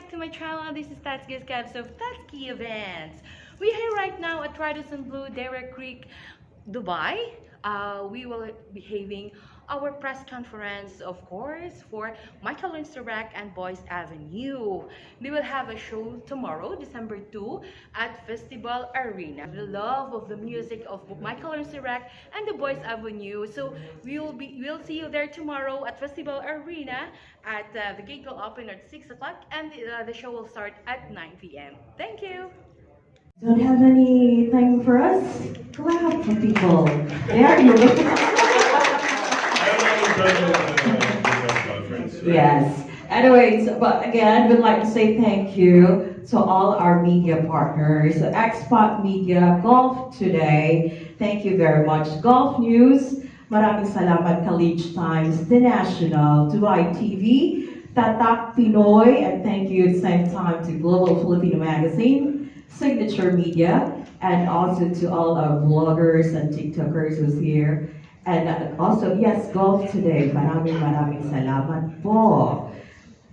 back to my channel. This is Tatsuki's Cabs of Tatsuki Events. We're here right now at Radisson Blue, Derek Creek, Dubai. We will be having our press conference, of course, for Michael Rack and Boyce Avenue. We will have a show tomorrow, December 2, at Festival Arena. The love of the music of Michael Rack and the Boyce Avenue. So we'll see you there tomorrow at Festival Arena. At the gate will open at 6 o'clock and the show will start at 9 p.m. Thank you. Don't have anything for us? Clap for people. There you go. Yes. Anyways, but again, we'd like to say thank you to all our media partners, Expat Media, Golf Today. Thank you very much. Golf News, maraming salamat College Times, The National, Dubai TV, Tatak Pinoy, and thank you at the same time to Global Filipino Magazine, Signature Media, and also to all our vloggers and TikTokers who's here. And also, yes, Golf Today. Maraming salamat po.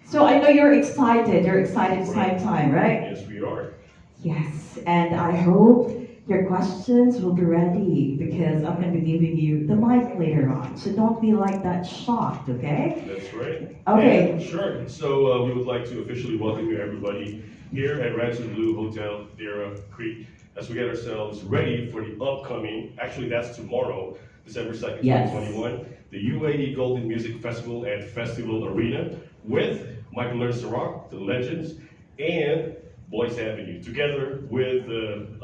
So I know you're excited. You're excited at the same time, right? Yes, we are. Yes, and I hope your questions will be ready because I'm going to be giving you the mic later on. So don't be like that shocked, okay? That's right. Okay. And sure. So we would like to officially welcome you everybody here at Radisson Blue Hotel, Derek Creek, as we get ourselves ready for the upcoming, actually that's tomorrow, December 2nd, Yes. 2021, the UAE Golden Music Festival and Festival Arena with Michael Rock, the Legends, and Boyce Avenue, together with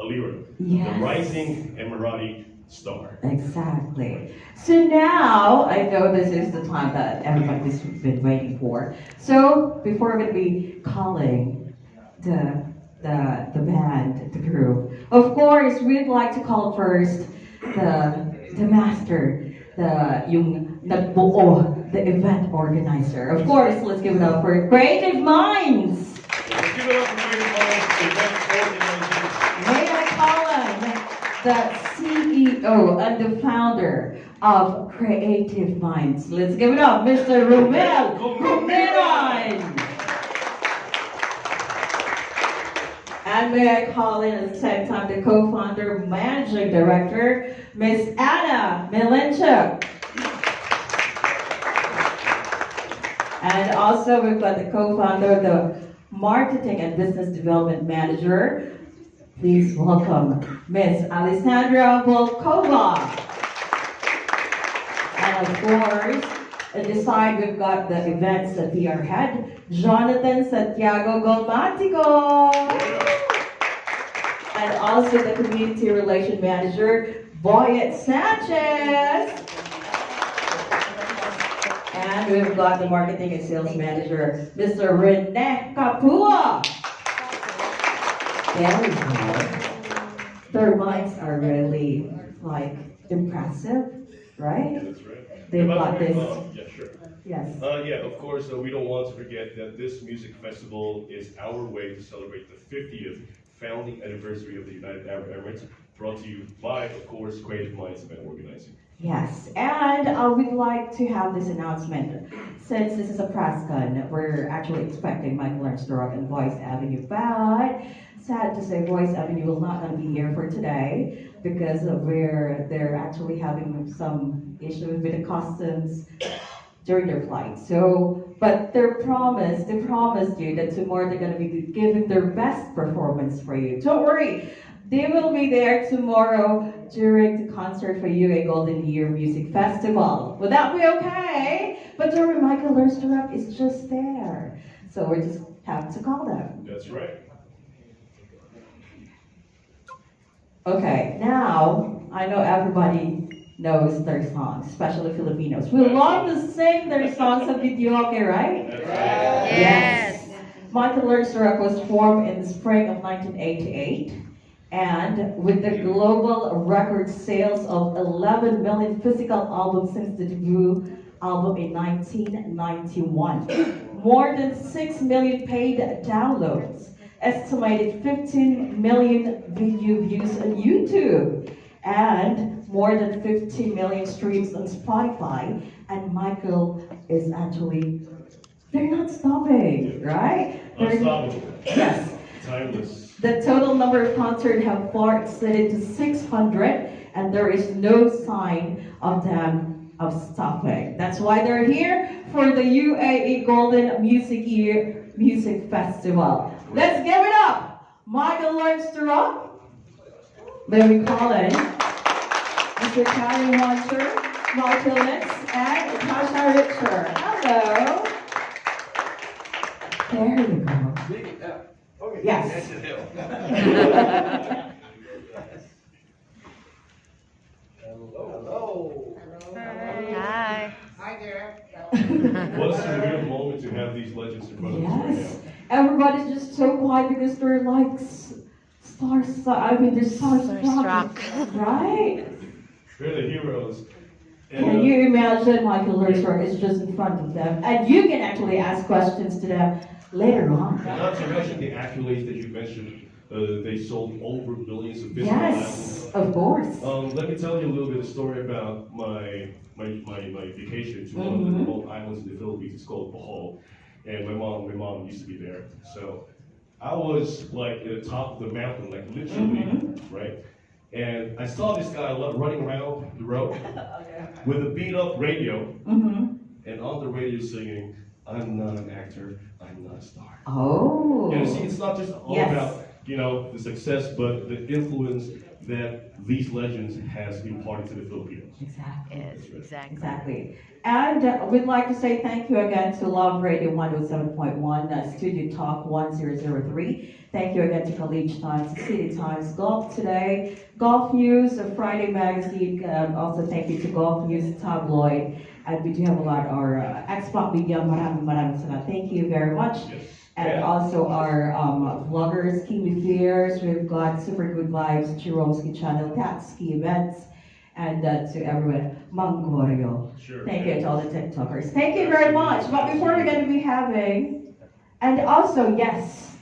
Alira, Yes. the rising Emirati star. Exactly. So now, I know this is the time that everybody's been waiting for. So before we're going to be calling the band, the group, of course, we'd like to call first the master, yung nagbuo, the event organizer. Of course, let's give it up for Creative Minds. Let's give it up for Creative Minds, event organizers. Mayor Colin, the CEO and the founder of Creative Minds. Let's give it up, Mr. Romel Kumiran. And may I call in at the same time the co-founder, managing director, Miss Anna Milenchuk. And also we've got the co-founder, the marketing and business development manager. Please welcome Miss Alessandra Volkova. And of course, at the side we've got the events at PR head, Jonathan Santiago Golmatico. And also the community relation manager, Boyet Sanchez. And we've got the marketing and sales manager, Mr. Rene Capua. There we go. Their minds are really like impressive, right? Yeah, that's right. They've got this. Yeah, sure. Yes. Yeah, of course, we don't want to forget that this music festival is our way to celebrate the 50th founding anniversary of the United Arab Emirates, brought to you by, of course, Creative Minds Event Organizing. Yes, and we'd like to have this announcement. Since this is a Presscon, we're actually expecting Michael Rock and Boyce Avenue, but sad to say Boyce Avenue will not going to be here for today because of where they're actually having some issues with the customs during their flight. So, but they promised you that tomorrow they're going to be giving their best performance for you. Don't worry, they will be there tomorrow during the concert for UAE Golden Music Festival. Would that be okay? But don't worry, Michael Rock is just there. So we just have to call them. That's right. Okay, now I know everybody knows their songs, especially Filipinos. We love to sing their songs at videoke, right? That's right. Yes. Michael Rock was formed in the spring of 1988, and with the global record sales of 11 million physical albums since the debut album in 1991, more than 6 million paid downloads, estimated 15 million video views on YouTube, and more than 15 million streams on Spotify. And Michael is actually They're not stopping, right? Unstoppable. Yes. Timeless. The total number of concerts have far exceeded to 600, and there is no sign of them of stopping. That's why they're here for the UAE Golden Music Festival. Let's give it up. Michael learns to rock. May we call in Mr. Karen Wancher, Michael Litz, and Natasha Richer. Hello. There you go. Okay. Yes. Hello. Hi. Hi there. What a surreal moment to have these legends in front of us right Yes. now. Everybody's just so quiet because they're like stars. I mean, they're starstruck. Right? They're the heroes. And, Can you imagine Michael Lerstruck is just in front of them, and you can actually ask questions to them later on. not to mention the accolades that you mentioned. They sold over millions of physical Yes, of course. Let me tell you a little bit of story about my vacation to one of the remote islands in the Philippines. It's called Bohol, and my mom used to be there. So I was like at the top of the mountain, like literally, right? And I saw this guy running around the road with a beat up radio, and on the radio singing, "I'm not an actor, I'm not a star." Oh. And see, it's not just all Yes. about the success, but the influence that these legends has imparted to the Filipinos. Exactly. Yes, exactly. Exactly. And we'd like to say thank you again to Love Radio 107.1, Studio Talk 1003. Thank you again to College Times, City Times, Golf Today, Golf News, Friday Magazine. Also thank you to Golf News Tabloid. And we do have a lot of our Xbox Media. Maraming salamat. Thank you very much. Yes. And also our vloggers, Kimi Fears. We've got Super Good Vibes, Jerome's Channel, Ski Events, and to everyone, Mangorio. Sure. Thank you to all the TikTokers. Thank you very much. But before we're going to be having, and also, yes,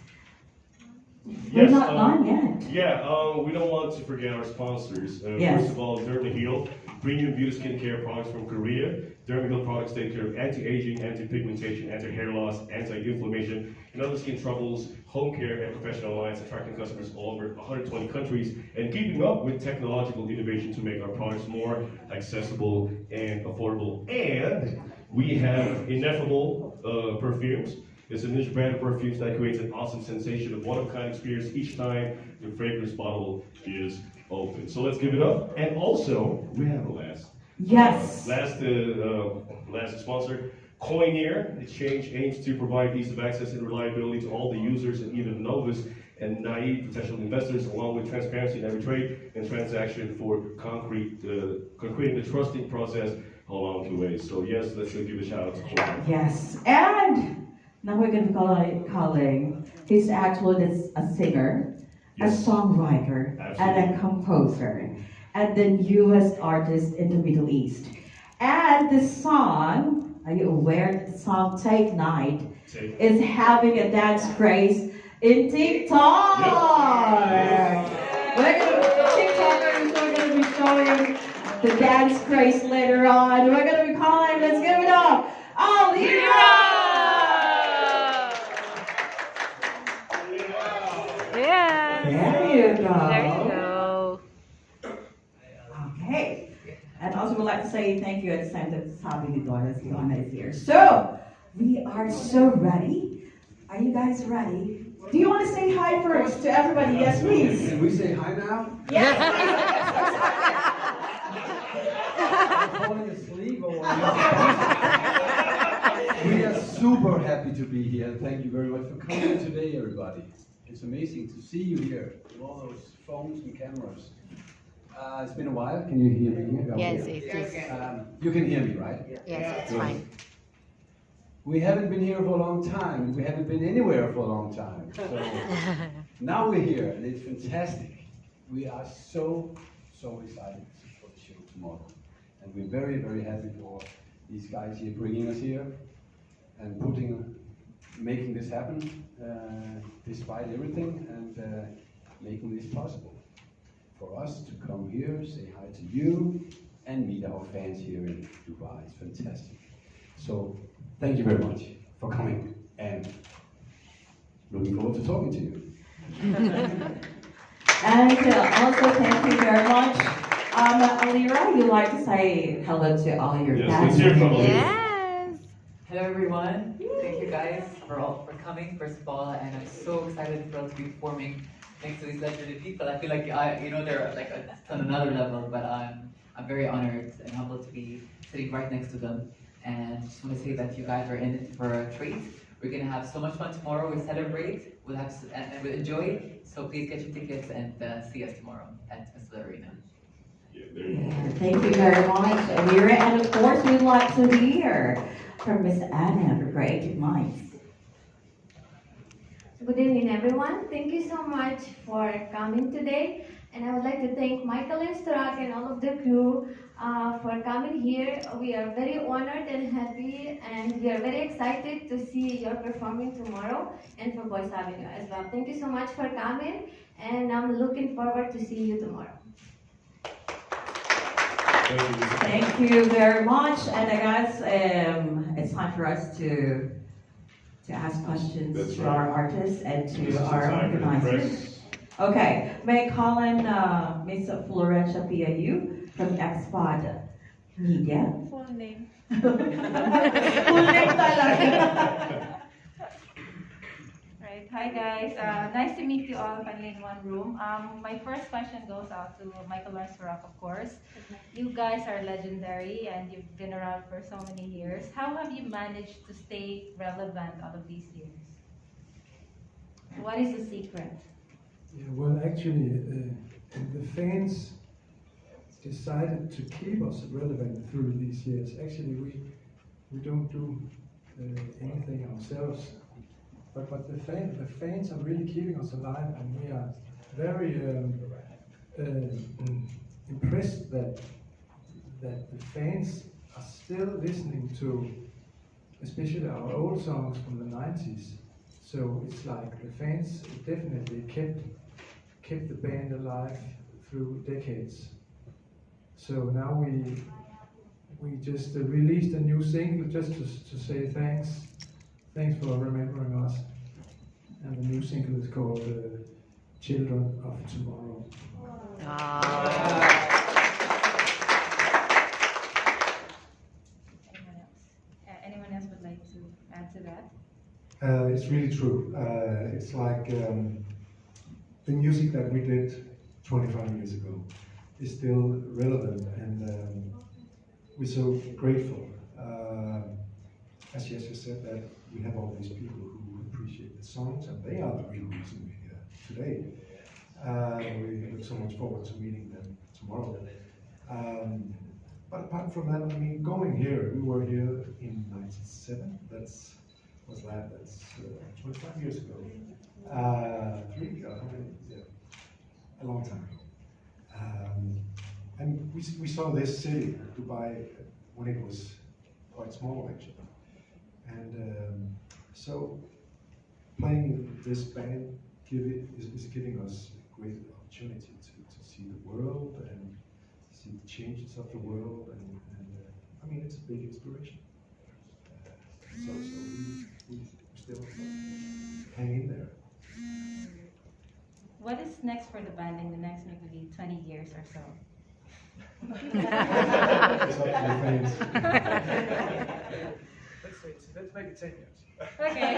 we're Yes, not done yet. Yeah, we don't want to forget our sponsors. Yes. First of all, Dermaheal, premium beauty skincare products from Korea. Dermaheal products take care of anti-aging, anti-pigmentation, anti-hair loss, anti-inflammation, and other skin troubles, home care, and professional lines, attracting customers all over 120 countries, and keeping up with technological innovation to make our products more accessible and affordable. And we have Ineffable perfumes. It's a niche brand of perfumes that creates an awesome sensation of one-of-a-kind experience each time the fragrance bottle is open. So let's give it up. And also, we have a last. Yes. Last sponsor, Coinier Exchange aims to provide ease of access and reliability to all the users and even novice and naive potential investors, along with transparency in every trade and transaction for concreting the trusting process along the way. So yes, let's give a shout out to Coinier. Yes. And now we're going to be calling, he's actually a singer, Yes. a songwriter, Absolutely. and a composer, and the newest artist in the Middle East. And the song, are you aware that the song Take Night is having a dance craze in TikTok? We're going to be showing the dance craze later on. We're going to be calling, let's give it up, Alira! Yeah. There you go. There you go. Okay. And also we'd like to say thank you at the time that Sabi Joanna is here. So, we are so ready. Are you guys ready? Do you want to say hi first to everybody? Yes, please. Can we say hi now? Yes. I'm falling asleep or what? We are super happy to be here. Thank you very much for coming today, everybody. It's amazing to see you here with all those phones and cameras. It's been a while. Can you hear me here? Yes, Okay. it is. You can hear me, right? Yes, it's fine. We haven't been here for a long time. We haven't been anywhere for a long time. So now we're here, and it's fantastic. We are so excited for the show tomorrow. And we're very, very happy for these guys here bringing us here and making this happen despite everything and making this possible for us to come here, say hi to you, and meet our fans here in Dubai. It's fantastic. So thank you very much for coming and looking forward to talking to you. And also thank you very much. Alira, you'd like to say hello to all your Yes, fans? let's hear from Alira. Yes. Hello everyone. Thank you guys for coming first of all, and I'm so excited for us to be performing next to these legendary people. I feel like they're like on another level, but I'm very honored and humbled to be sitting right next to them. And just want to say that you guys are in it for a treat. We're gonna have so much fun tomorrow. We'll celebrate. We'll have and we'll enjoy. So please get your tickets and see us tomorrow at the Arena. Yeah, there you go. Thank you very much, Alira. And of course, we'd like to hear from Miss Anna for Creative Minds. Good evening, everyone. Thank you so much for coming today. And I would like to thank Michael and Sturak and all of the crew for coming here. We are very honored and happy, and we are very excited to see your performing tomorrow and for Boyce Avenue as well. Thank you so much for coming, and I'm looking forward to see you tomorrow. Thank you. Thank you very much. And I guess it's time for us to ask questions That's to right. our artists and This to is the our time for the organizers. press. Okay, may I call in Miss Florencia Piayu from Expod Media? Full name. Full name talaga. Right. Hi guys. Nice to meet you all finally in one room. My first question goes out to Michael Rock, of course. You guys are legendary and you've been around for so many years. How have you managed to stay relevant all of these years? What is the secret? Yeah, well, actually, the fans decided to keep us relevant through these years. Actually, we don't do anything ourselves, but the fans are really keeping us alive, and we are very impressed that the fans are still listening to, especially our old songs from the 90s. So it's like the fans definitely kept the band alive through decades. So now we just released a new single just to say thanks for remembering us. And the new single is called Children of Tomorrow. Anyone else would like to add to that? It's really true. It's like the music that we did 25 years ago is still relevant, and we're so grateful. As Jessica said, that we have all these people who appreciate the songs, and they are the real reason we're here today. We look so much forward to meeting them tomorrow. But apart from that, I mean, going here, we were here in '97. That's 25 years ago. A long time ago. And we saw this city, Dubai, when it was quite small actually. And so playing this band is giving us a great opportunity to see the world and see the changes of the world. And I mean, it's a big inspiration. So we still hang in there. What is next for the band in the next maybe 20 years or so? It's up to the fans. Let's make it 10 years. Okay.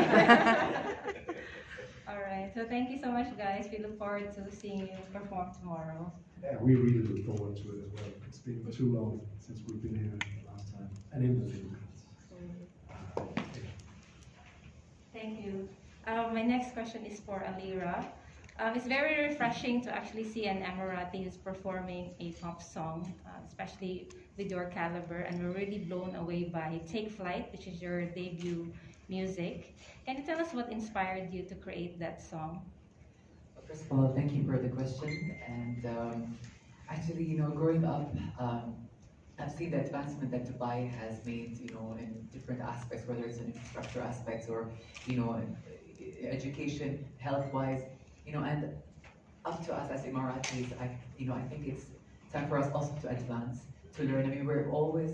All right. So thank you so much, guys. We look forward to seeing you perform tomorrow. Yeah, we really look forward to it as well. It's been too long since we've been here last time, and in the Philippines. Thank you. My next question is for Alira. It's very refreshing to actually see an Emirati who's performing a pop song, especially with your caliber, and we're really blown away by Take Flight, which is your debut music. Can you tell us what inspired you to create that song? First of all, thank you for the question. And actually, growing up, I've seen the advancement that Dubai has made, in different aspects, whether it's in infrastructure aspects or, education, health-wise, and up to us as Emiratis, I think it's time for us also to advance, to learn. I mean, we're always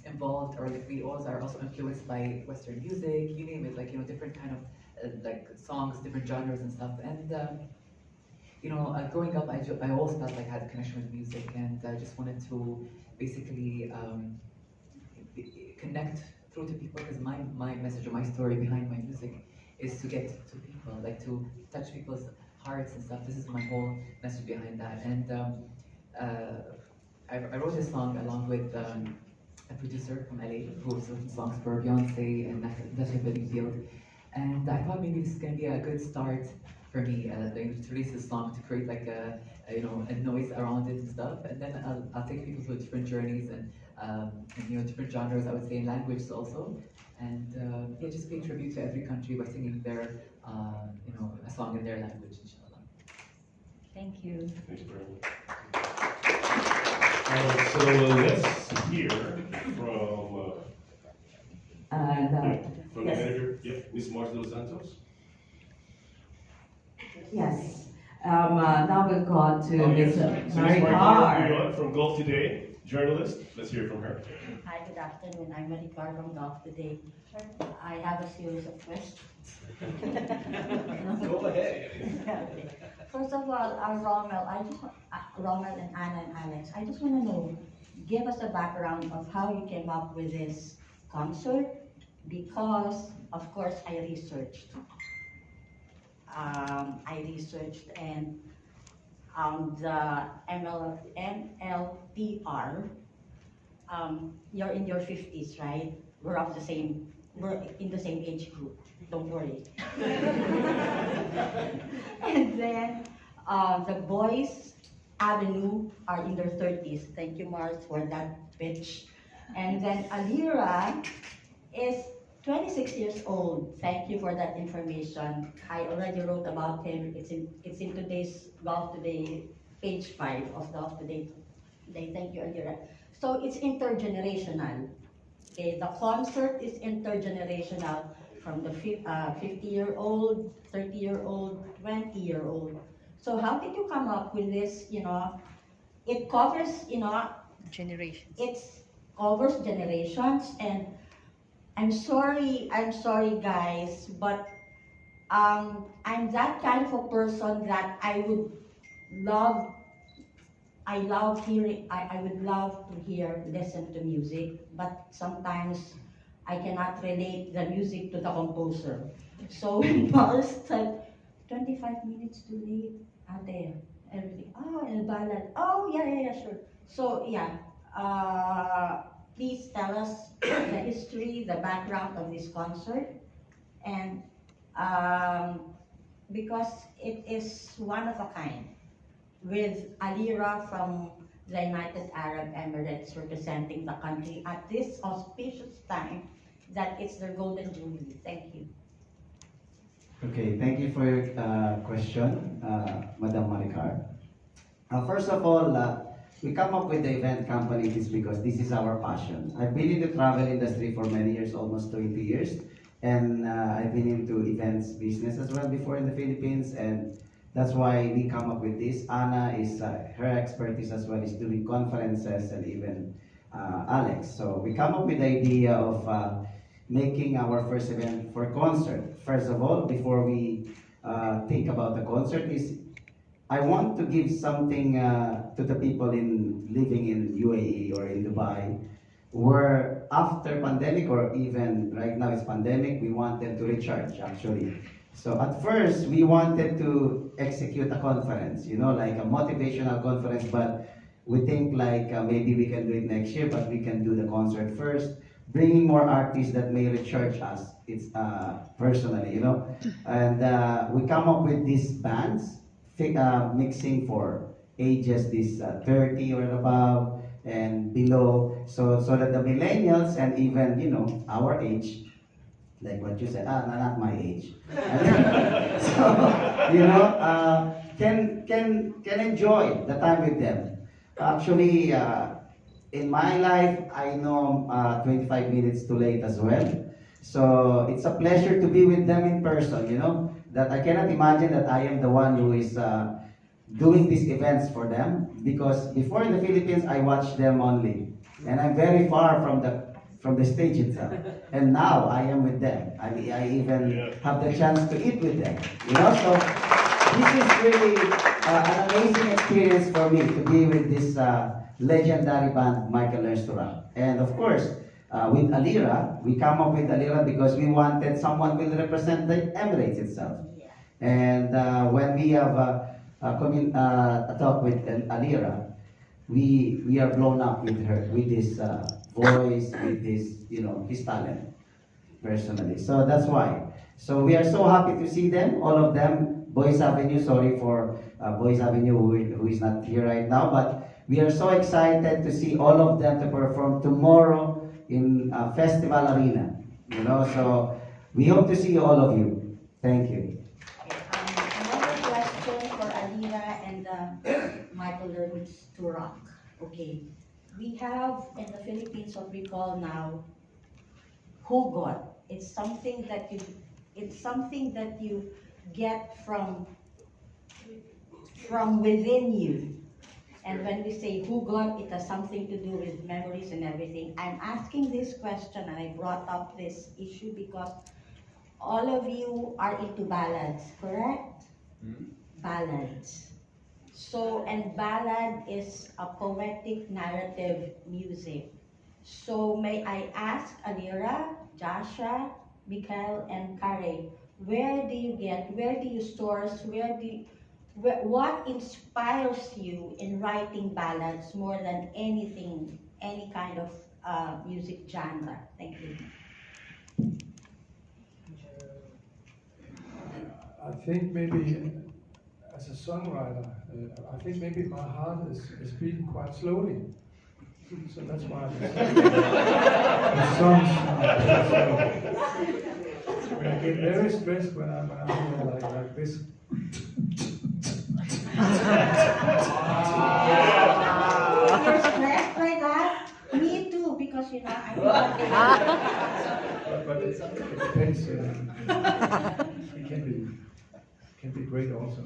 involved, or like we also are also influenced by Western music, you name it, like, you know, different kind of like songs, different genres and stuff. And you know, growing up, I always felt like I had a connection with music, and I just wanted to basically connect through to people, because my message or my story behind my music is to get to people, like to touch people's hearts and stuff. This is my whole message behind that. And I wrote this song along with a producer from LA who was written songs for Beyonce and Natalie Bedingfield. And I thought maybe this is going to be a good start for me to release this song, to create like you know, a noise around it and stuff. And then I'll take people through different journeys and you know, different genres, I would say, in languages also. And yeah, just pay tribute to every country by singing their you know, a song in their language, inshallah. Thank you. Thanks very much. So let's hear from the yes. manager, Ms. Marta Dos Santos. Yes. Now we'll go to Ms. So Mary Ms. Carr. Marta from Gulf Today, journalist. Let's hear from her. Hi, good afternoon. I'm Mary Carr from Golf Today. I have a series of questions. Go ahead. Okay. First of all, Rommel and Anna and Alex, I just want to know, give us a background of how you came up with this concert, because, of course, I researched. And the MLTR, you're in your 50s, right? We're in the same age group, don't worry. And then the Boyce Avenue are in their 30s. Thank you, Mars, for that pitch. And then Alira is 26 years old. Thank you for that information. I already wrote about him. It's in today's Golf Today, page 5 of Golf Today. Thank you, Alira. So it's intergenerational. Okay, the concert is intergenerational, from the 50-year-old, 30-year-old, 20-year-old. So how did you come up with this? You know, it covers, you know, Generations. it covers generations. And I'm sorry guys, but I'm that kind of a person that I would love to listen to music, but sometimes I cannot relate the music to the composer. So when Paul said, 25 minutes too late, there, everything, and ballad, yeah, sure. So yeah, please tell us the history, the background of this concert, and because it is one of a kind, with Alira from the United Arab Emirates representing the country at this auspicious time that it's their Golden Jubilee. Thank you. Okay, thank you for your question, Madam Maricar. First of all, we come up with the event company is because this is our passion. I've been in the travel industry for many years, almost 20 years, and I've been into events business as well before in the Philippines, and that's why we come up with this. Anna is, her expertise as well is doing conferences, and even Alex. So we come up with the idea of making our first event for concert. First of all, before we think about the concert, is I want to give something to the people living in UAE or in Dubai, where after pandemic, or even right now it's pandemic, we want them to recharge actually. So at first, we wanted to execute a conference, you know, like a motivational conference, but we think like maybe we can do it next year, but we can do the concert first, bringing more artists that may recharge us. It's personally, you know, and we come up with these bands, mixing for ages this 30 or above and below, so that the millennials and even, you know, our age, like what you said, not my age. So, you know, can enjoy the time with them. Actually, in my life, I know 25 minutes too late as well. So it's a pleasure to be with them in person, you know, that I cannot imagine that I am the one who is doing these events for them, because before in the Philippines I watched them only, and I'm very far from the stage itself. And now I am with them. I even have the chance to eat with them. You know, so this is really an amazing experience for me to be with this legendary band, Michael Learns to Rock. And of course, with Alira, we come up with Alira because we wanted someone will represent the Emirates itself. And when we have a talk with Alira, we are blown up with her, with his voice, with his, you know, his talent, personally. So that's why. So we are so happy to see them, all of them. Boyce Avenue, sorry for Boyce Avenue who is not here right now, but we are so excited to see all of them to perform tomorrow in Festival Arena. You know, so we hope to see all of you. Thank you. Another question for Alira and Michael Learns to Rock. Okay, we have in the Philippines what we call now hugot. It's something that you get from within you. And when we say hugot, it has something to do with memories and everything. I'm asking this question, and I brought up this issue because all of you are into ballads, correct? Ballads. So, and ballad is a poetic narrative music. So may I ask Alira, Joshua, Mikael, and Kare, where do you source, what inspires you in writing ballads more than anything, any kind of music genre? Thank you. I think maybe as a songwriter, I think maybe my heart is beating quite slowly. So that's why the songs are so, I get very stressed when I'm like this. You're stressed like that? Me too, because you know I'm But it depends. It can be great also.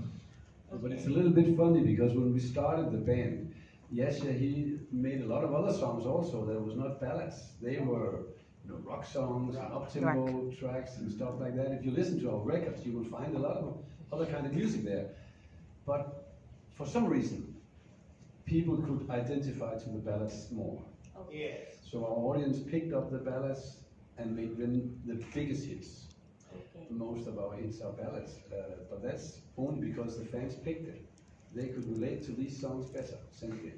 But it's a little bit funny because when we started the band, Yasha, he made a lot of other songs also that was not ballads. They were, you know, rock songs and up-tempo tracks and stuff like that. If you listen to our records, you will find a lot of other kind of music there. But for some reason, people could identify to the ballads more. Okay. So our audience picked up the ballads and made them the biggest hits. Okay. Most of our hits are ballads, but that's only because the fans picked it. They could relate to these songs better, simply.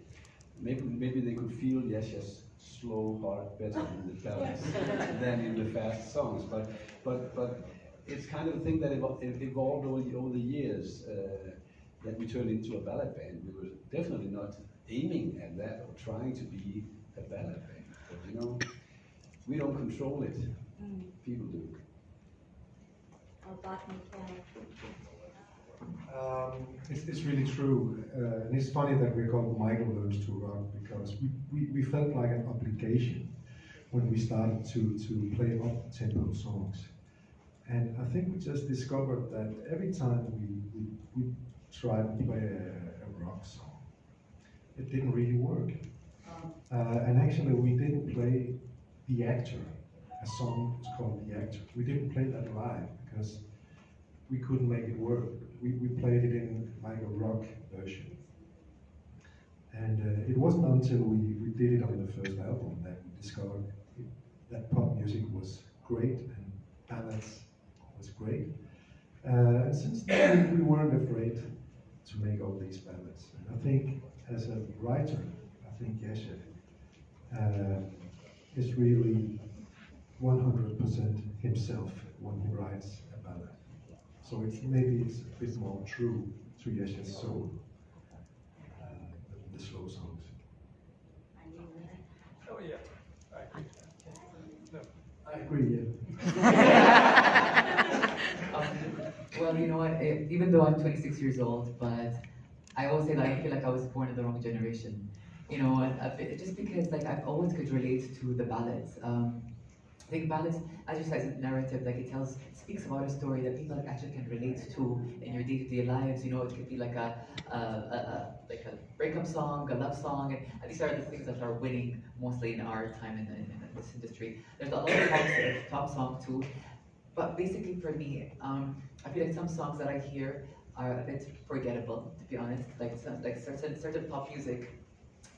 Maybe they could feel Yasha's slow heart better in the ballads than in the fast songs. But it's kind of a thing that evolved over the years that we turned into a ballad band. We were definitely not aiming at that or trying to be a ballad band. But you know, we don't control it. People do. It's really true, and it's funny that we're called Michael Learns to Rock because we felt like an obligation when we started to play up-tempo songs. And I think we just discovered that every time we tried to play a rock song, it didn't really work. And actually we didn't play The Actor, a song called The Actor. We didn't play that live because we couldn't make it work. We played it in like a rock version. And it wasn't until we did it on the first album that we discovered that pop music was great and ballads was great. And since then we weren't afraid to make all these ballads. And I think as a writer, I think Yasha is really 100% himself when he writes a ballad. So maybe it's a bit more true to Yasha's soul than the slow songs. Oh yeah, I agree. Well, you know what? Even though I'm 26 years old, but I always say that I feel like I was born in the wrong generation. You know, just because like I've always could relate to the ballads. I think ballads, as you said, is a narrative. Like it speaks about a story that people actually can relate to in your day-to-day lives. You know, it could be like like a breakup song, a love song, and these are the things that are winning mostly in our time in this industry. There's a lot of pop song too, but basically for me, I feel like some songs that I hear are a bit forgettable, to be honest. Like certain pop music,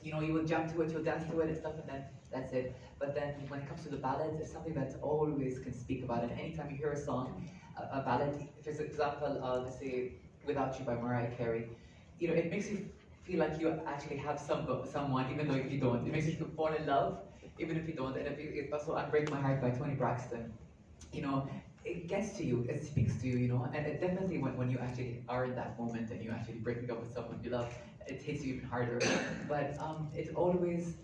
you know, you will jump to it, you'll dance to it and stuff, and then that's it. But then when it comes to the ballads, it's something that always can speak about it. Anytime you hear a song, a ballad, if it's an example of, let's say, Without You by Mariah Carey, you know, it makes you feel like you actually have someone, even though if you don't. It makes you fall in love, even if you don't. And it also Unbreak My Heart by Toni Braxton, you know, it gets to you, it speaks to you, you know, and it definitely when you actually are in that moment and you actually breaking up with someone you love, it hits you even harder. But it always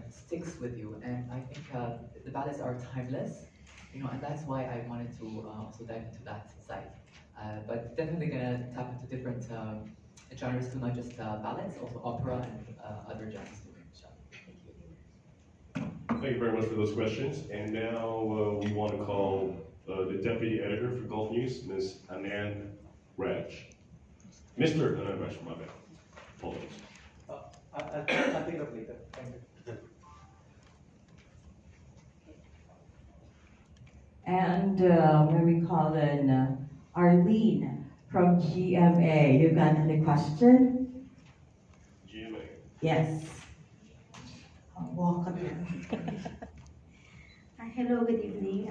sticks with you, and I think the ballads are timeless, you know, and that's why I wanted to also dive into that side. But definitely gonna tap into different genres too, not just ballads, also opera and other genres too. Thank you very much for those questions. And now we want to call the deputy editor for Gulf News, Ms. Anand Raj. Mr. Anand Raj, my bad. Apologies. I'll take it up later. Thank you. And we call in Arlene from GMA. You got any question? GMA. Yes. Welcome. Hello, good evening.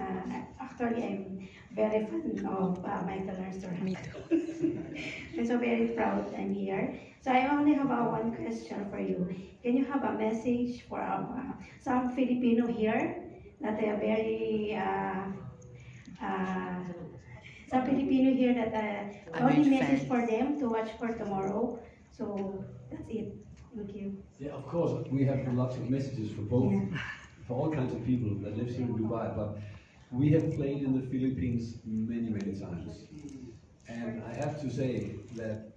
Actually, I'm very fan of Michael Ernst. Me too. I'm so very proud I'm here. So I only have one question for you. Can you have a message for some Filipino here that they are very some Filipino here that only message for them to watch for tomorrow. So that's it. Thank you. Yeah, of course, we have lots of messages for both, for all kinds of people that live here in Dubai, but we have played in the Philippines many, many times. And I have to say that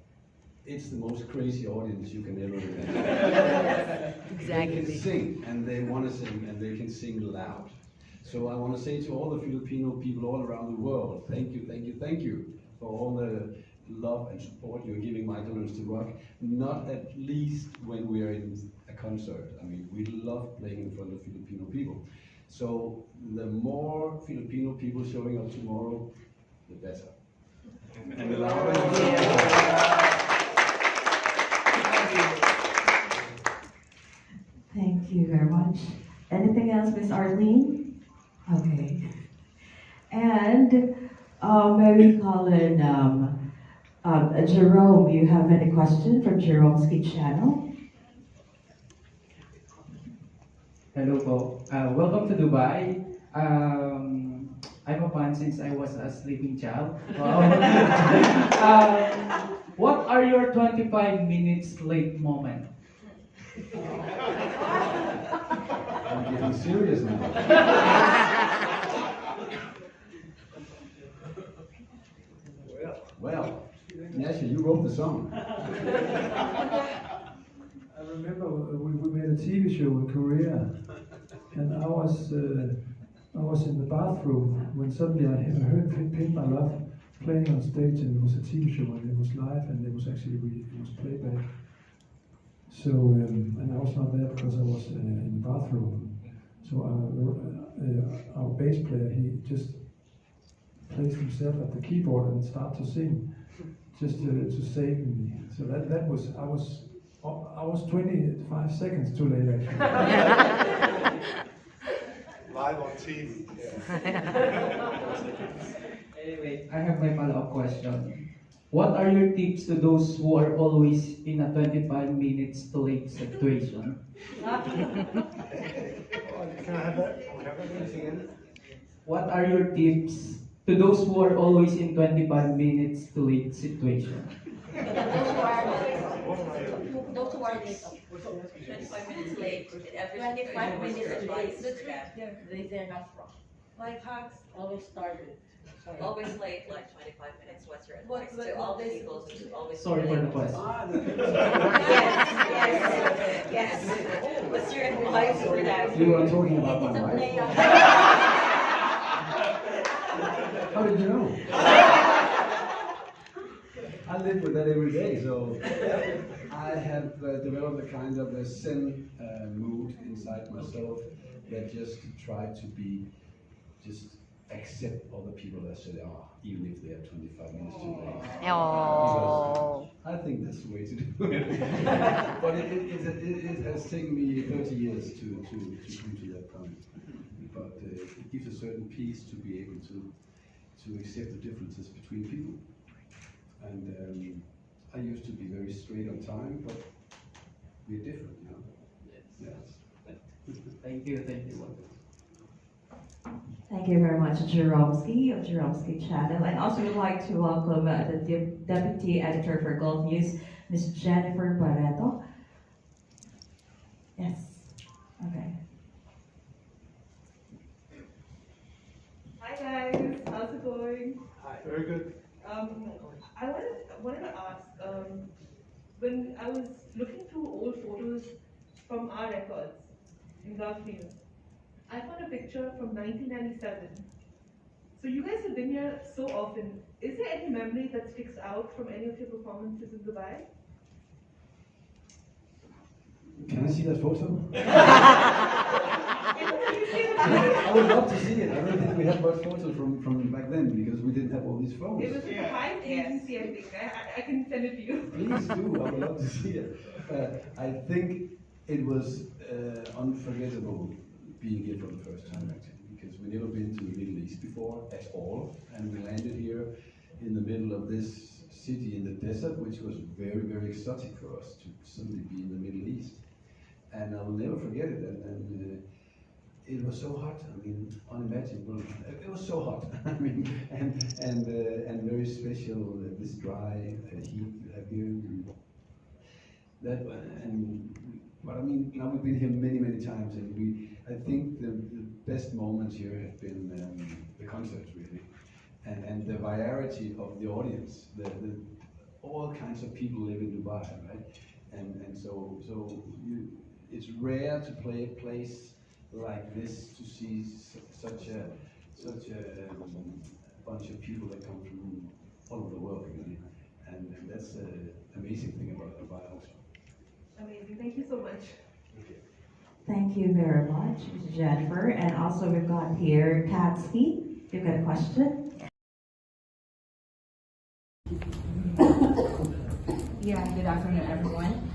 it's the most crazy audience you can ever imagine. Exactly. They can sing, and they want to sing, and they can sing loud. So I want to say to all the Filipino people all around the world, thank you, thank you, thank you for all the love and support you're giving Michael Learns to Rock, not at least when we are in a concert. I mean, we love playing in front of Filipino people. So the more Filipino people showing up tomorrow, the better. And the louder Thank you very much. Anything else, Miss Arlene? Okay. And maybe call in Jerome. You have any question from Jerome's Speech Channel? Hello po. Welcome to Dubai. I'm a fan since I was a sleeping child. Wow. What are your 25 minutes late moment? I'm getting serious now. Well, Nyasha, you wrote the song. I remember we made a TV show in Korea, and I was in the bathroom when suddenly I heard Pin My Love playing on stage, and it was a TV show, and it was live, and it was actually it was playback. So and I was not there because I was in the bathroom. So our bass player, he just placed himself at the keyboard and started to sing, just to save me. So that was I was 25 seconds too late actually. Live on TV. Anyway, I have my follow-up question. What are your tips to those who are always in a 25 minutes too late situation? Can I have that? Again? What are your tips to those who are always in 25 minutes too late situation? Those who are late, 25 minutes late, 25 minutes late, they're not wrong. Life hacks, Always started. always late, like 25 minutes. What's your advice to all the people who always Sorry for the question. yes. What's your advice for that? You are talking about my wife. How did you know? I live with that every day, so I have developed a kind of a zen mood inside myself that just try to be, just accept other people as they are, even if they are 25 minutes too late. Oh. I think that's the way to do it. But it has taken me 30 years to come to that point. But it gives a certain peace to be able to accept the differences between people. And I used to be very straight on time, but we're different, you know. Yes. Thank you, thank you. Thank you very much, Jaromsky of Jaromsky Channel. And also we'd like to welcome the Deputy Editor for Gold News, Ms. Jennifer Barreto. Yes. Okay. Hi guys, how's it going? Hi. Very good. I wanted to ask, when I was looking through old photos from our records in Gulffield, I found a picture from 1997. So you guys have been here so often. Is there any memory that sticks out from any of your performances in Dubai? Can I see that photo? I would love to see it. I don't think we have much photos from back then because we didn't have all these phones. It was at the Hype Agency, I think. I can send it to you. Please do. I would love to see it. I think it was unforgettable being here for the first time, actually, because we've never been to the Middle East before at all, and we landed here in the middle of this city in the desert, which was very, very exotic for us to suddenly be in the Middle East. And I will never forget it. And it was so hot. I mean, unimaginable. It was so hot. I mean, and very special. This dry heat you have here. But I mean, now we've been here many, many times, and I think the best moments here have been the concerts, really, and the variety of the audience. All kinds of people live in Dubai, right? And so it's rare to play a place like this to see such a bunch of people that come from all over the world, really. And that's the amazing thing about Dubai also. Amazing. Thank you so much. Thank you very much, Ms. Jennifer. And also we've got here Katsky. You've got a question? Yeah, good afternoon, everyone.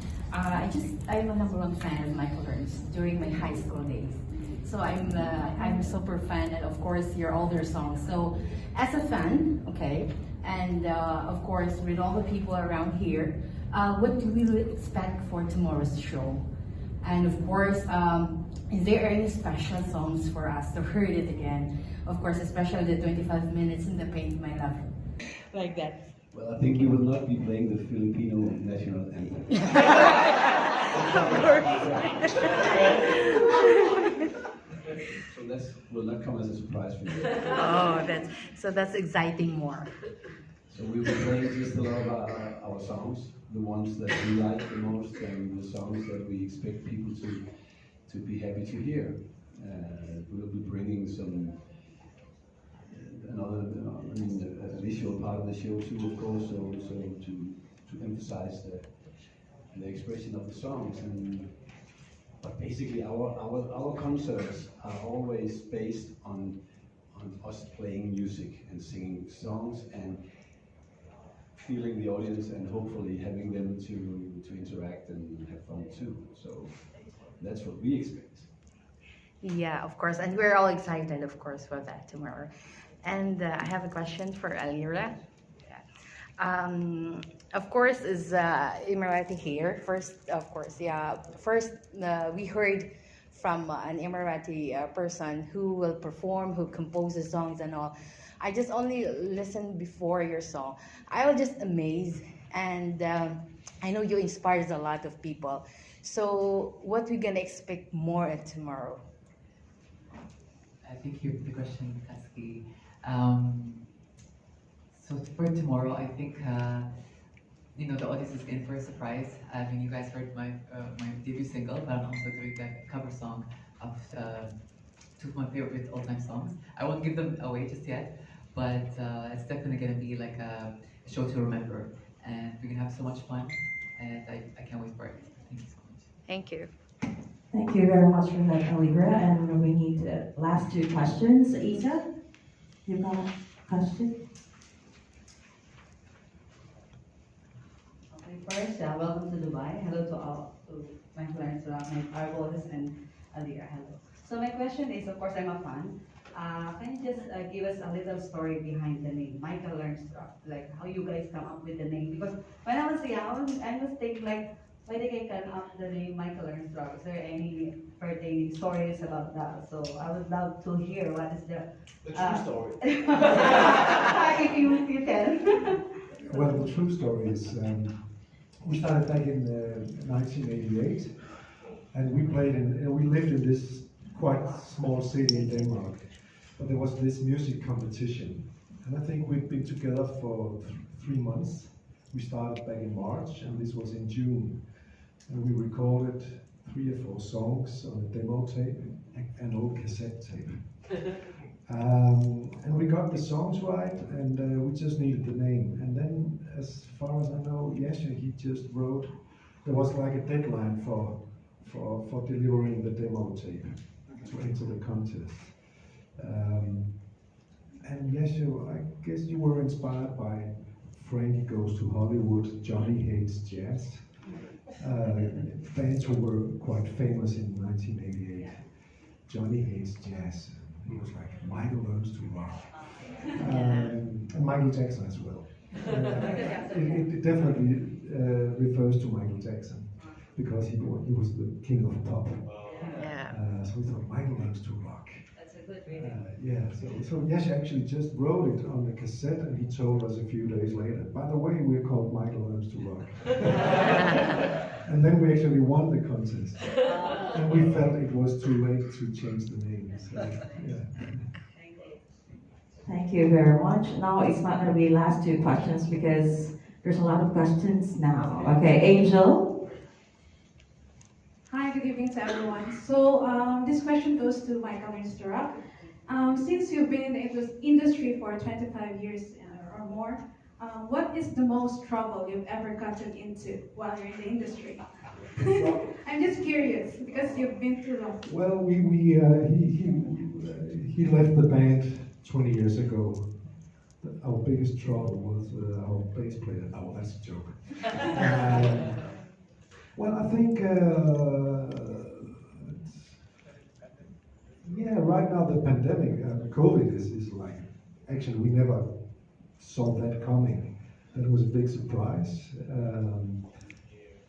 I'm a number one fan of Michael Learns during my high school days. So I'm a super fan, and of course your older songs. So as a fan, okay, and of course with all the people around here, what do we expect for tomorrow's show? And of course, is there any special songs for us to hear it again? Of course, especially the 25 minutes in the paint, my love, like that. Well, I think we will not be playing the Filipino national anthem. So that will not come as a surprise for you. Oh, that's exciting more. So we will play just a lot of our songs, the ones that we like the most, and the songs that we expect people to be happy to hear. We'll be bringing some a visual part of the show too, of course, so to emphasize the expression of the songs. But basically, our concerts are always based on us playing music and singing songs and feeling the audience and hopefully having them to interact and have fun too. So that's what we expect. Yeah, of course, and we're all excited, of course, for that tomorrow. And I have a question for Alira. Of course, is Emirati here? First, of course, yeah. First, we heard from an Emirati person who will perform, who composes songs and all. I just only listened before your song. I was just amazed, and I know you inspires a lot of people. So, what we gonna expect more at tomorrow? Thank you for the question, Katsuki. So for tomorrow, I think the audience is in for a surprise. I mean, you guys heard my debut single, but I'm also doing the cover song of two of my favorite all-time songs. I won't give them away just yet, but it's definitely gonna be like a show to remember, and we're gonna have so much fun, and I can't wait for it. Thank you so much. Thank you. Thank you very much for that, Allegra. And we need last two questions. Isa, you got a question? Okay, first, welcome to Dubai. Hello to all, to my friends, my Arbos and Alira. Hello. So my question is, of course, I'm a fan. Can you just give us a little story behind the name, Michael Lernstrup? Like how you guys come up with the name? Because when I was young, I was thinking like, why did I come up with the name Michael Lernstrup? Is there any pertaining stories about that? So I would love to hear what is the true story. if you can. Well, the true story is we started back in 1988, and we lived in this quite small city in Denmark. But there was this music competition, and I think we've been together for 3 months. We started back in March, and this was in June. And we recorded 3 or 4 songs on a demo tape, an old cassette tape. And we got the songs right, and we just needed the name. And then, as far as I know, Yasha, he just wrote, there was like a deadline for delivering the demo tape to enter the contest. And Yasha, I guess you were inspired by Frankie Goes to Hollywood, Johnny Hates Jazz. Bands who were quite famous in 1988. Johnny Hates Jazz. He was like, Michael Learns to Rock. And Michael Jackson as well. It definitely refers to Michael Jackson because he was the king of pop. So we thought Michael Learns to Rock. That's a good reading. So Yasha actually just wrote it on the cassette, and he told us a few days later, by the way, we're called Michael Learns to Rock. And then we actually won the contest. And we felt it was too late to change the name. So, yeah. Thank you very much. Now it's not going to be last two questions because there's a lot of questions now. Okay, Angel. Hi, good evening to everyone. So this question goes to Michael Lernstrup. Since you've been in the industry for 25 years or more, what is the most trouble you've ever gotten into while you're in the industry? I'm just curious because you've been through them. Well, he left the band 20 years ago. Our biggest trouble was our bass player. Oh, that's a joke. Well, I think, right now the pandemic, COVID is like, actually we never saw that coming. That was a big surprise.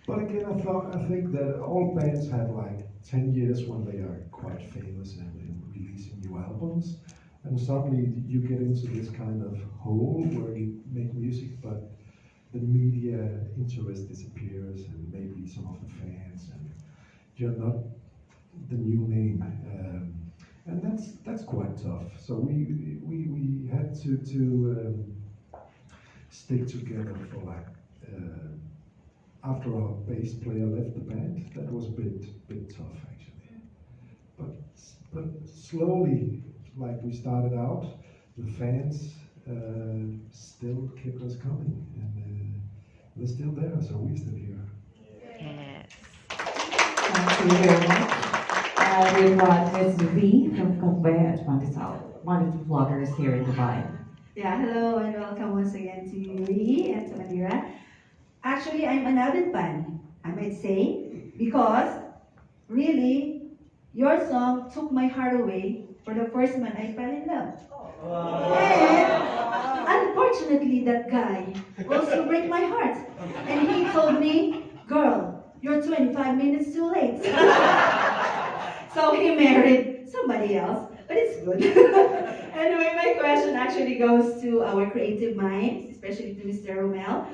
But again, I think that all bands have like 10 years when they are quite famous and releasing new albums. And suddenly you get into this kind of hole where you make music, but the media interest disappears and maybe some of the fans, and you're not the new name. And that's quite tough. So we had to stick together for like, after our bass player left the band, that was a bit tough actually. But slowly, like we started out, the fans still kept us coming, and they're still there, so we're still here. Yes. Thank you very much. We've got Ms. V from Compare, one of the vloggers here in Dubai. Yeah, hello and welcome once again to UAE and to Madeira. Actually, I'm an avid fan, I might say, because really, your song took my heart away for the first man I fell in love. And unfortunately, that guy also broke my heart. And he told me, girl, you're 25 minutes too late. So he married somebody else, but it's good. Anyway, my question actually goes to our creative minds, especially to Mr. Romel.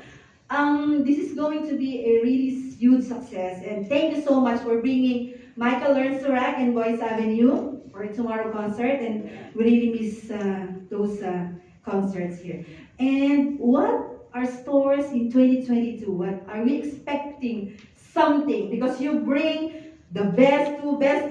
This is going to be a really huge success, and thank you so much for bringing Michael Lernstrup and Boyce Avenue for tomorrow concert, and we really miss those concerts here. And what are stores in 2022? What are we expecting? Something, because you bring the best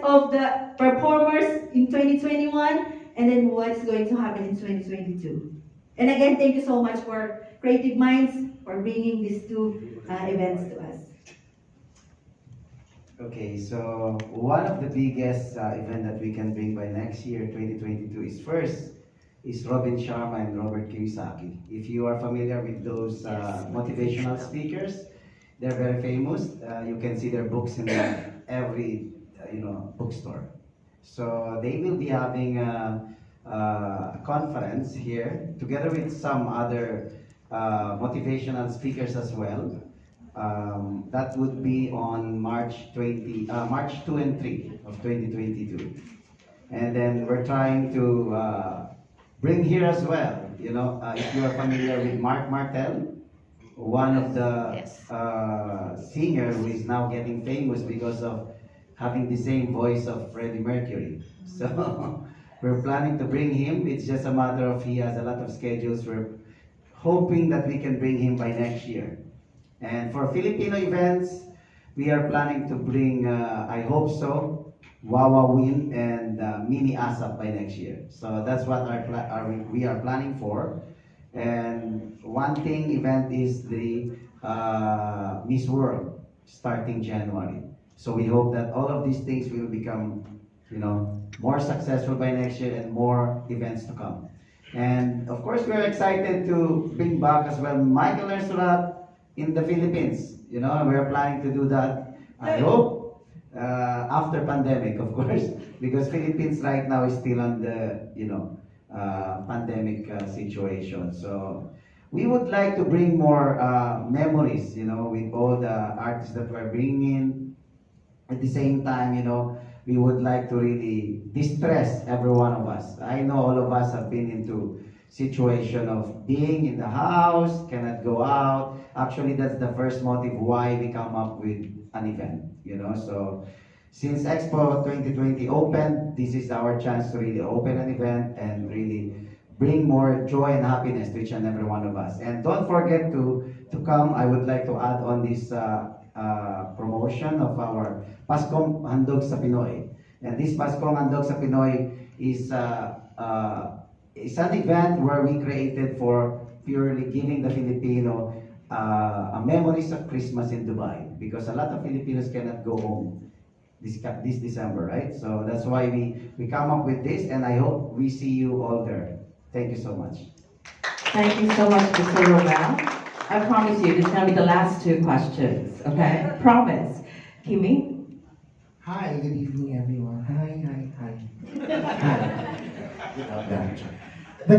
of the performers in 2021 and then what's going to happen in 2022. And again, thank you so much for Creative Minds for bringing these two events to us. Okay, so one of the biggest event that we can bring by next year, 2022, is Robin Sharma and Robert Kiyosaki. If you are familiar with those motivational speakers, they're very famous. You can see their books in every bookstore. So they will be having a conference here together with some other motivational speakers as well. That would be on March 2 and 3 of 2022. And then we're trying to bring here as well, if you are familiar with Mark Martel, one of the singer who is now getting famous because of having the same voice of Freddie Mercury. So we're planning to bring him. It's just a matter of he has a lot of schedules. We're hoping that we can bring him by next year. And for Filipino events, we are planning to bring, I hope so, Wawa Win and Mini ASAP by next year. So that's what we are planning for. And one thing event is the Miss World starting January. So we hope that all of these things will become, more successful by next year and more events to come. And of course, we're excited to bring back as well Michael Learns to Rap in the Philippines. We're planning to do that. I hope after pandemic, of course, because Philippines right now is still on the pandemic situation. So we would like to bring more memories, with all the artists that we're bringing in. At the same time, we would like to really distress every one of us. I know all of us have been into situation of being in the house, cannot go out. Actually, that's the first motive why we come up with an event, So since Expo 2020 opened, this is our chance to really open an event and really bring more joy and happiness to each and every one of us. And don't forget to come. I would like to add on this promotion of our Paskong Handog sa Pinoy. And this Paskong Handog sa Pinoy is it's an event where we created for purely giving the Filipino memories of Christmas in Dubai, because a lot of Filipinos cannot go home this December, right? So that's why we come up with this, and I hope we see you all there. Thank you so much. Thank you so much, Mr. Romel. I promise you, this is going to be the last two questions, okay? Promise. Kimi? Hi, good evening, everyone. Hi. My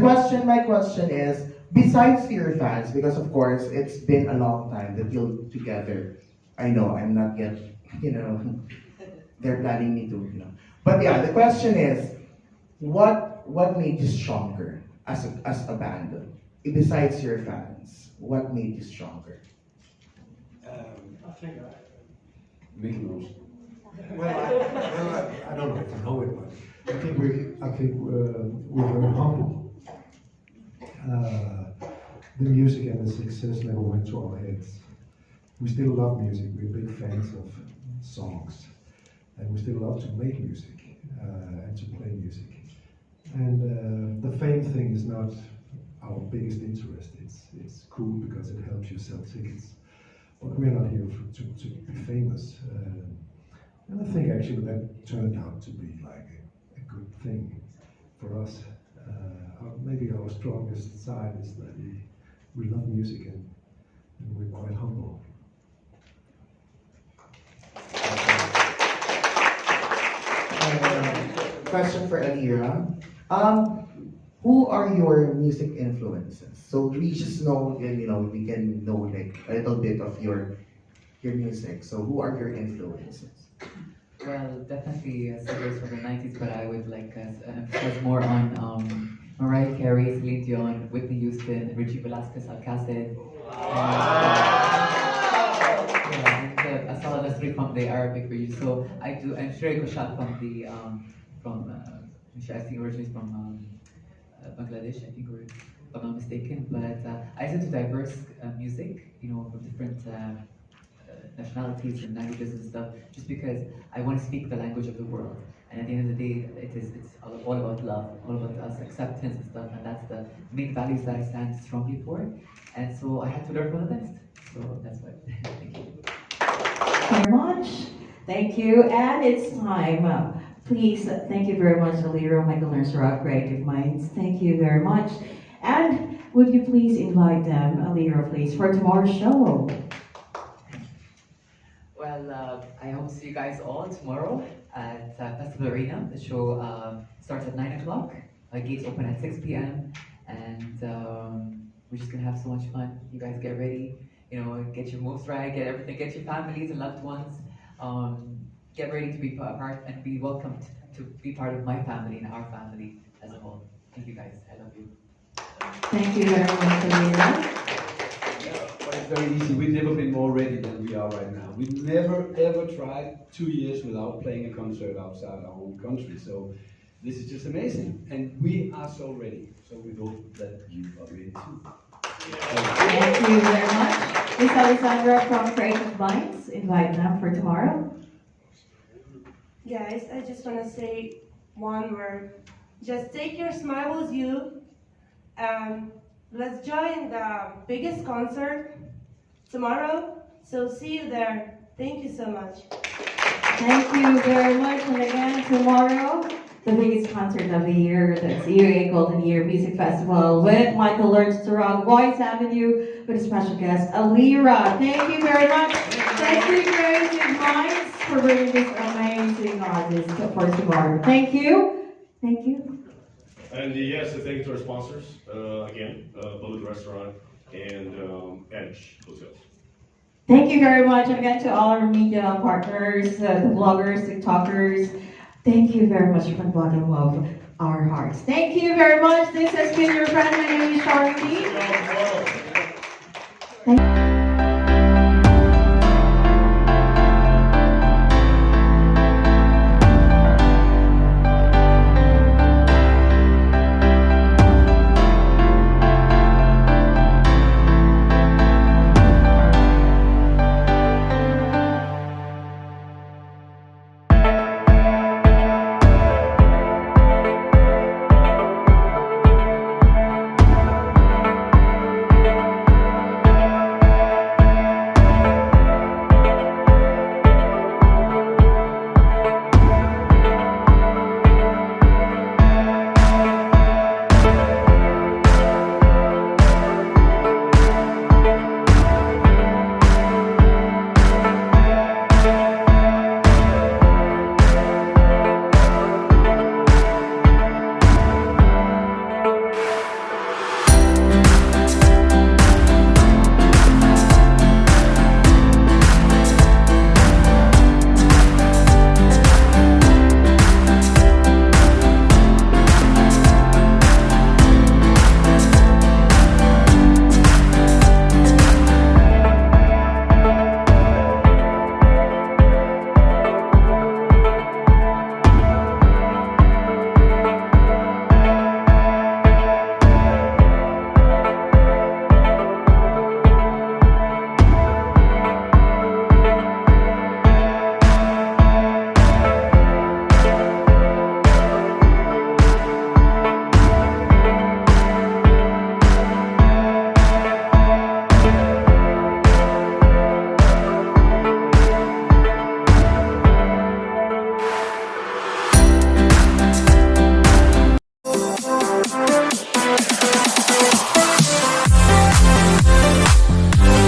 question is, besides your fans, because of course it's been a long time that you're together. I know I'm not yet, they're planning me to, But yeah, the question is, what made you stronger as a band? Besides your fans, what made you stronger? I think making those. Well, I don't know if I know it, but I think we're very humble. The music and the success never went to our heads. We still love music. We're big fans of songs, and we still love to make music and to play music. And the fame thing is not our biggest interest. It's cool because it helps you sell tickets, but we're not here to be famous. And I think actually that turned out to be like a good thing for us. Maybe our strongest side is that we love music and we're quite humble. Question for Alira. Who are your music influences? So we just know, we can know like a little bit of your music. So who are your influences? Well, definitely singers from the 90s, but I would like emphasize more on Mariah Carey, Celine Dion, Whitney Houston, Richie Velasquez, Alcacid. And Asala Nasri from the Arabic region. So I'm Shrey Koshat from the I think originally from Bangladesh, I think, if I'm not mistaken. But I listen to diverse music, from different nationalities and languages and stuff, just because because I want to speak the language of the world. And at the end of the day, it's all about love, all about us, acceptance and stuff, and that's the main values that I stand strongly for. And so I had to learn from the best. So that's why. Thank you. Very much. Thank you. And it's time. Please, thank you very much, Alira, Michael Learns Rock, Creative Minds. Thank you very much. And would you please invite them, Alira, please, for tomorrow's show? Well, I hope to see you guys all tomorrow at Festival Arena. The show starts at 9 o'clock. Gates open at 6 p.m. And we're just gonna have so much fun. You guys get ready, get your moves right, get everything, get your families and loved ones. Get ready to be part and be welcomed to be part of my family and our family as a whole. Thank you guys. I love you. Thank you very much, Alira. But it's very easy. We've never been more ready than we are right now. We've never ever tried 2 years without playing a concert outside our own country. So this is just amazing. And we are so ready. So we hope that you are ready too. Thank you very much. Miss Alessandra from Creative Minds, invite them for tomorrow. Guys, I just want to say one word. Just take your smile with you. Let's join the biggest concert tomorrow. So see you there. Thank you so much. Thank you very much. And again, tomorrow, the biggest concert of the year, the UAE Golden Music Festival with Michael Learns to Rock Boyce Avenue with a special guest, Alira. Thank you very much. Thank you, Creative Minds, for bringing this amazing artist for tomorrow. Thank you. Thank you. And yes, thank you to our sponsors, again, Ballads Restaurant and Edge Hotels. Thank you very much. And again, to all our media partners, the bloggers, TikTokers, thank you very much from the bottom of our hearts. Thank you very much. This has been your friend. My name is Charlie. Thank you.